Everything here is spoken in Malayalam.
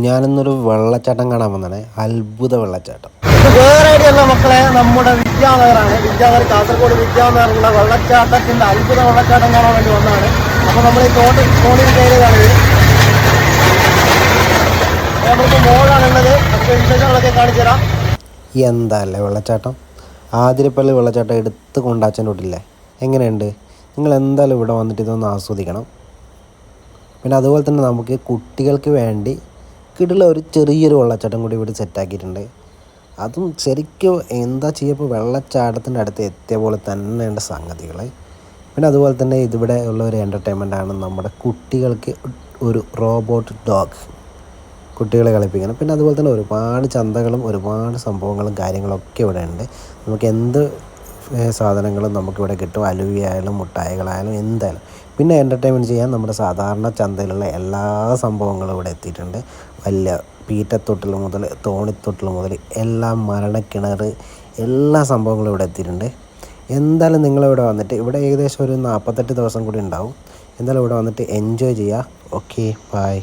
ഞാനിന്നൊരു വെള്ളച്ചാട്ടം കാണാൻ വന്നതാണ്. അത്ഭുത വെള്ളച്ചാട്ടം. വേറെ ഐഡിയല്ല മക്കളെ, നമ്മുടെ വിദ്യാനഗറാണ്. വിദ്യാനഗർ, കാസർഗോഡ് വിദ്യാനഗറിലുള്ള വെള്ളച്ചാട്ടത്തിന്റെ അത്ഭുത വെള്ളച്ചാട്ടം കാണാൻ വേണ്ടി വന്നതാണ്. അപ്പോൾ നമ്മൾ ഈ തോണിയിൽ കയറിയതാണ്. നമുക്ക് മോളാണുള്ളത്. നമുക്ക് വിശേഷങ്ങളൊക്കെ കാണിച്ചു തരാം. എന്താ അല്ലേ വെള്ളച്ചാട്ടം, ആതിരപ്പള്ളി വെള്ളച്ചാട്ടം എടുത്ത് കൊണ്ടാച്ചൻ വിട്ടില്ലേ? എങ്ങനെയുണ്ട്? നിങ്ങൾ എന്തായാലും ഇവിടെ വന്നിട്ട് ഇതൊന്ന് ആസ്വദിക്കണം. പിന്നെ അതുപോലെ തന്നെ നമുക്ക് കുട്ടികൾക്ക് വേണ്ടി കിടുള്ള ഒരു ചെറിയൊരു വെള്ളച്ചാട്ടം കൂടി ഇവിടെ സെറ്റാക്കിയിട്ടുണ്ട്. അതും ശരിക്കും എന്താ ചെയ്യുമ്പോൾ വെള്ളച്ചാട്ടത്തിൻ്റെ അടുത്ത് എത്തിയ പോലെ തന്നെയുണ്ട് സംഗതികൾ. പിന്നെ അതുപോലെ തന്നെ ഇതിവിടെ ഉള്ള ഒരു എൻ്റർടൈൻമെൻറ്റാണ് നമ്മുടെ കുട്ടികൾക്ക് ഒരു റോബോട്ട് ഡോഗ്, കുട്ടികളെ കളിപ്പിക്കണം. പിന്നെ അതുപോലെ തന്നെ ഒരുപാട് ചന്തകളും ഒരുപാട് സംഭവങ്ങളും കാര്യങ്ങളൊക്കെ ഇവിടെ ഉണ്ട്. നമുക്ക് എന്ത് സാധനങ്ങളും നമുക്കിവിടെ കിട്ടും. അലുവയായാലും മുട്ടായികളായാലും എന്തായാലും. പിന്നെ എൻ്റർടൈൻമെൻറ്റ് ചെയ്യാൻ നമ്മുടെ സാധാരണ ചന്തയിലുള്ള എല്ലാ സംഭവങ്ങളും ഇവിടെ എത്തിയിട്ടുണ്ട്. വലിയ പീറ്റത്തൊട്ടിൽ മുതൽ തോണിത്തൊട്ടിൽ മുതൽ എല്ലാം മരണക്കിണർ എല്ലാ സംഭവങ്ങളും ഇവിടെ എത്തിയിട്ടുണ്ട്. എന്തായാലും നിങ്ങളിവിടെ വന്നിട്ട്, ഇവിടെ ഏകദേശം ഒരു 48 ദിവസം കൂടി ഉണ്ടാവും. എന്തായാലും ഇവിടെ വന്നിട്ട് എൻജോയ് ചെയ്യുക. Okay, by.